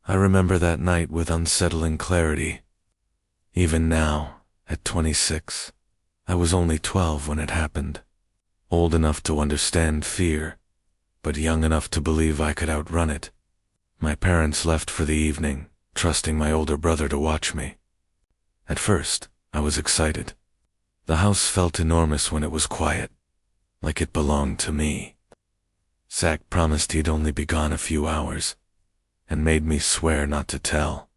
I remember that night with unsettling clarity. Even now, at 26, I was only 12 when it happened. Old enough to understand fear, but young enough to believe I could outrun it. My parents left for the evening, trusting my older brother to watch me. At first, I was excited. The house felt enormous when it was quiet, like it belonged to me. Zach promised he'd only be gone a few hours, and made me swear not to tell.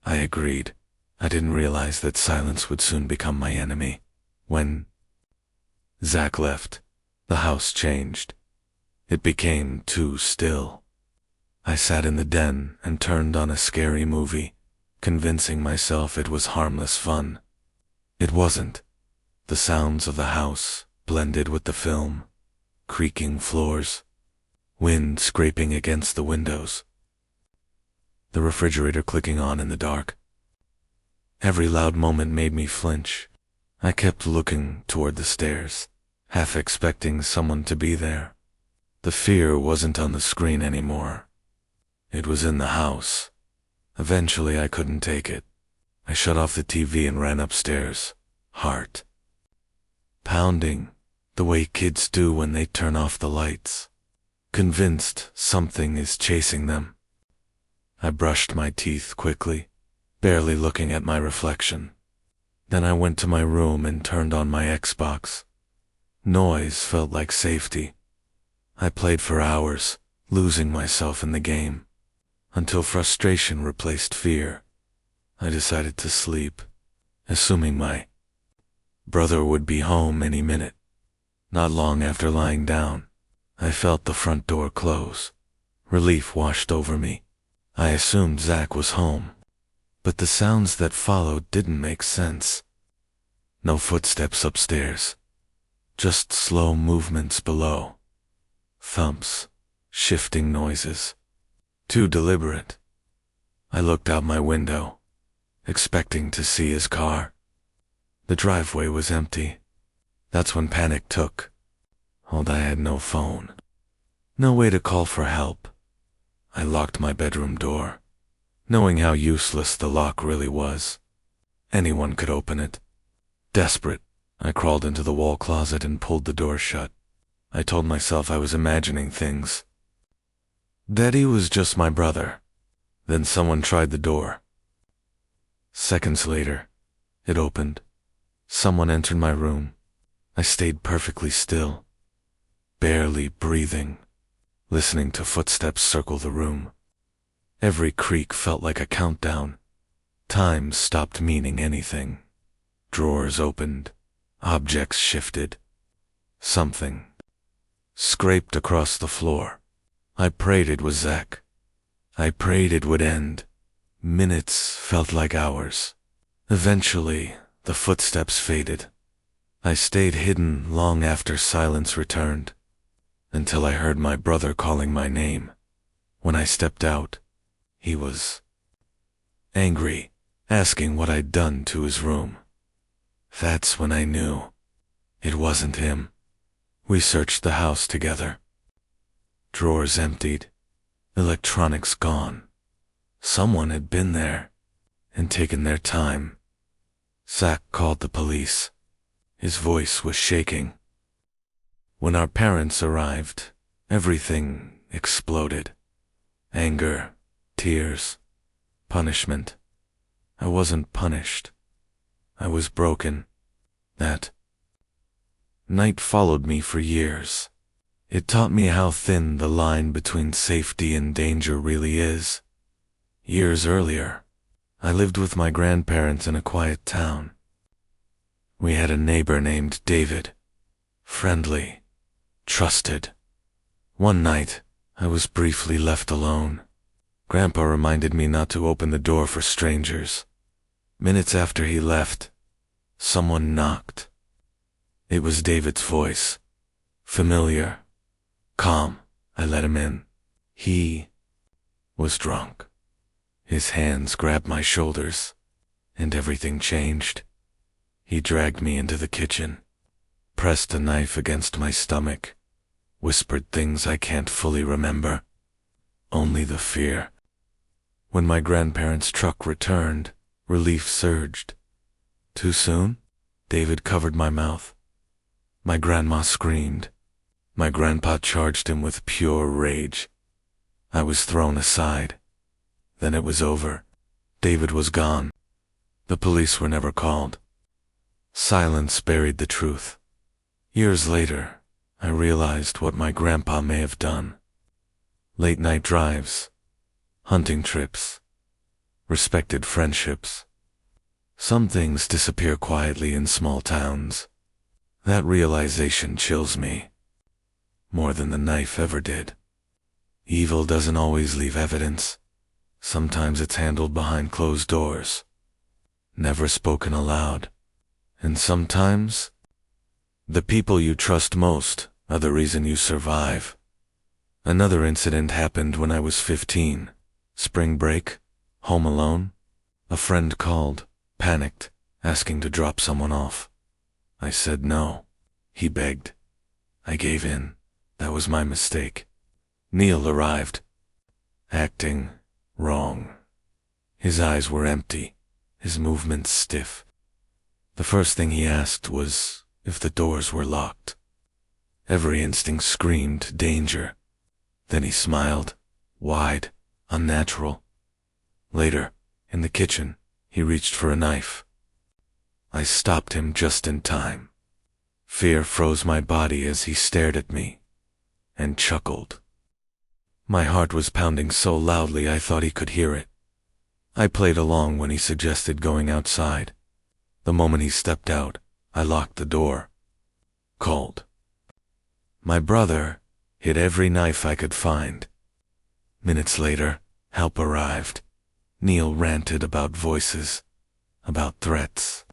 I agreed. I didn't realize that silence would soon become my enemy. When Zach left, the house changed. It became too still. I sat in the den and turned on a scary movie, convincing myself it was harmless fun. It wasn't. The sounds of the house blended with the film, creaking floors, wind scraping against the windows, the refrigerator clicking on in the dark. Every loud moment made me flinch. I kept looking toward the stairs, half expecting someone to be there. The fear wasn't on the screen anymore. It was in the house. Eventually I couldn't take it. I shut off the TV and ran upstairs, heart pounding, the way kids do when they turn off the lights, convinced something is chasing them. I brushed my teeth quickly, barely looking at my reflection. Then I went to my room and turned on my Xbox. Noise felt like safety. I played for hours, losing myself in the game, until frustration replaced fear. I decided to sleep, assuming my brother would be home any minute. Not long after lying down, I felt the front door close. Relief washed over me. I assumed Zach was home, but the sounds that followed didn't make sense. No footsteps upstairs, just slow movements below. Thumps, shifting noises. Too deliberate. I looked out my window, expecting to see his car. The driveway was empty. That's when panic took hold. I had no phone, no way to call for help. I locked my bedroom door, knowing how useless the lock really was. Anyone could open it. Desperate, I crawled into the wall closet and pulled the door shut. I told myself I was imagining things, that he was just my brother. Then someone tried the door. Seconds later, it opened. Someone entered my room. I stayed perfectly still, barely breathing, listening to footsteps circle the room. Every creak felt like a countdown. Time stopped meaning anything. Drawers opened, objects shifted. Something scraped across the floor. I prayed it was Zach. I prayed it would end. Minutes felt like hours. Eventually, the footsteps faded. I stayed hidden long after silence returned, until I heard my brother calling my name. When I stepped out, he was angry, asking what I'd done to his room. That's when I knew it wasn't him. We searched the house together. Drawers emptied, electronics gone. Someone had been there and taken their time. Zach called the police. His voice was shaking. When our parents arrived, everything exploded. Anger, tears, punishment. I wasn't punished. I was broken. That night followed me for years. It taught me how thin the line between safety and danger really is. Years earlier, I lived with my grandparents in a quiet town. We had a neighbor named David. Friendly, trusted. One night, I was briefly left alone. Grandpa reminded me not to open the door for strangers. Minutes after he left, someone knocked. It was David's voice. Familiar, calm. I let him in. He was drunk. His hands grabbed my shoulders, and everything changed. He dragged me into the kitchen, pressed a knife against my stomach, whispered things I can't fully remember. Only the fear. When my grandparents' truck returned, relief surged. Too soon? David covered my mouth. My grandma screamed. My grandpa charged him with pure rage. I was thrown aside. Then it was over. David was gone. The police were never called. Silence buried the truth. Years later, I realized what my grandpa may have done. Late-night drives, hunting trips, respected friendships. Some things disappear quietly in small towns. That realization chills me, more than the knife ever did. Evil doesn't always leave evidence. Sometimes it's handled behind closed doors, never spoken aloud. And sometimes, the people you trust most are the reason you survive. Another incident happened when I was 15. Spring break, home alone. A friend called, panicked, asking to drop someone off. I said no. He begged. I gave in. That was my mistake. Neil arrived, acting wrong. His eyes were empty, his movements stiff. The first thing he asked was if the doors were locked. Every instinct screamed danger. Then he smiled, wide, unnatural. Later, in the kitchen, he reached for a knife. I stopped him just in time. Fear froze my body as he stared at me and chuckled. My heart was pounding so loudly I thought he could hear it. I played along when he suggested going outside. The moment he stepped out, I locked the door. Cold. My brother hid every knife I could find. Minutes later, help arrived. Neil ranted about voices, about threats.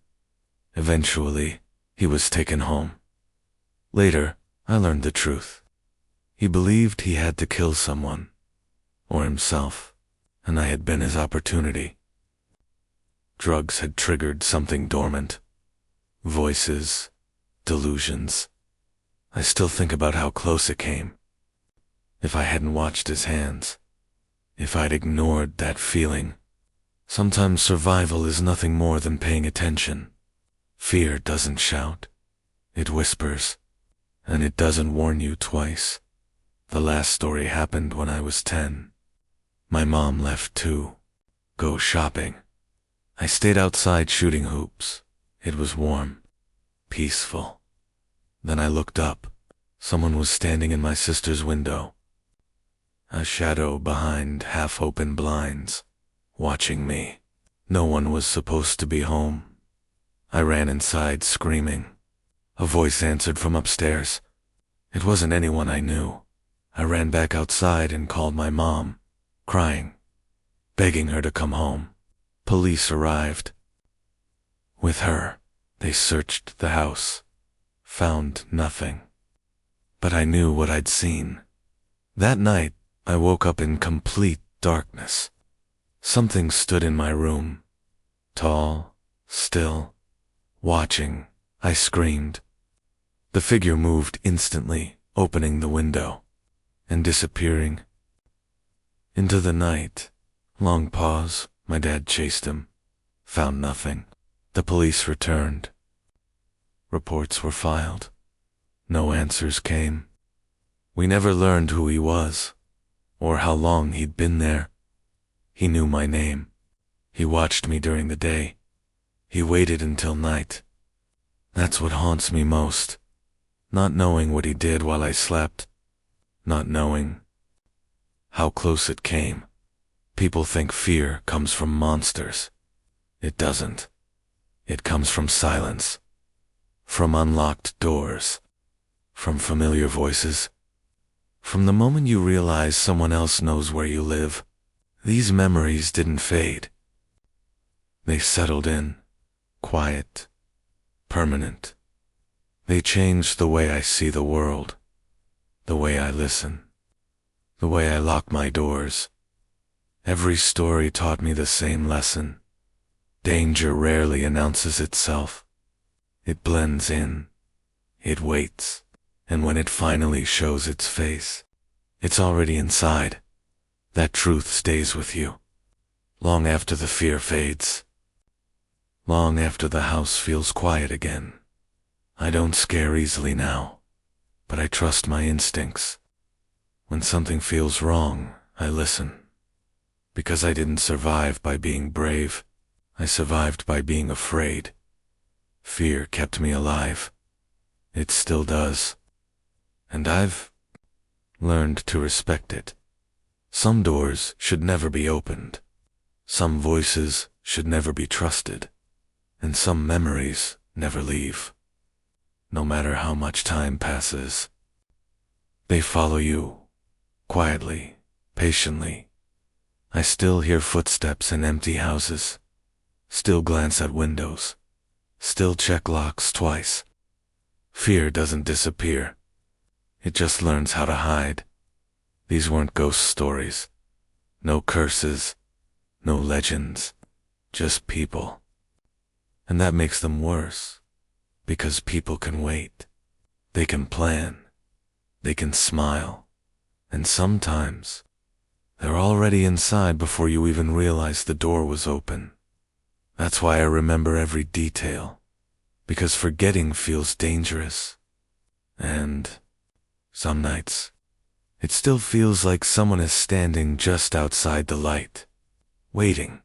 Eventually, he was taken home. Later, I learned the truth. He believed he had to kill someone, or himself, and I had been his opportunity. Drugs had triggered something dormant. Voices, delusions. I still think about how close it came. If I hadn't watched his hands, if I'd ignored that feeling. Sometimes survival is nothing more than paying attention. Fear doesn't shout. It whispers, and it doesn't warn you twice. The last story happened when I was 10. My mom left too. Go shopping. I stayed outside shooting hoops. It was warm, peaceful. Then I looked up. Someone was standing in my sister's window. A shadow behind half-open blinds, watching me. No one was supposed to be home. I ran inside screaming. A voice answered from upstairs. It wasn't anyone I knew. I ran back outside and called my mom, crying, begging her to come home. Police arrived. With her, they searched the house, found nothing. But I knew what I'd seen. That night, I woke up in complete darkness. Something stood in my room, tall, still, watching. I screamed. The figure moved instantly, opening the window and disappearing into the night. Long pause. My dad chased him. Found nothing. The police returned. Reports were filed. No answers came. We never learned who he was, or how long he'd been there. He knew my name. He watched me during the day. He waited until night. That's what haunts me most. Not knowing what he did while I slept. Not knowing how close it came. People think fear comes from monsters. It doesn't. It comes from silence. From unlocked doors. From familiar voices. From the moment you realize someone else knows where you live. These memories didn't fade. They settled in, quiet, permanent. They changed the way I see the world, the way I listen, the way I lock my doors. Every story taught me the same lesson. Danger rarely announces itself. It blends in, it waits, and when it finally shows its face, it's already inside. That truth stays with you. Long after the fear fades. Long after the house feels quiet again. I don't scare easily now, but I trust my instincts. When something feels wrong, I listen. Because I didn't survive by being brave, I survived by being afraid. Fear kept me alive. It still does. And I've learned to respect it. Some doors should never be opened. Some voices should never be trusted. And some memories never leave. No matter how much time passes. They follow you, quietly, patiently. I still hear footsteps in empty houses. Still glance at windows. Still check locks twice. Fear doesn't disappear. It just learns how to hide. These weren't ghost stories. No curses. No legends. Just people. And that makes them worse. Because people can wait. They can plan. They can smile. And sometimes, they're already inside before you even realize the door was open. That's why I remember every detail. Because forgetting feels dangerous. And some nights, it still feels like someone is standing just outside the light, waiting.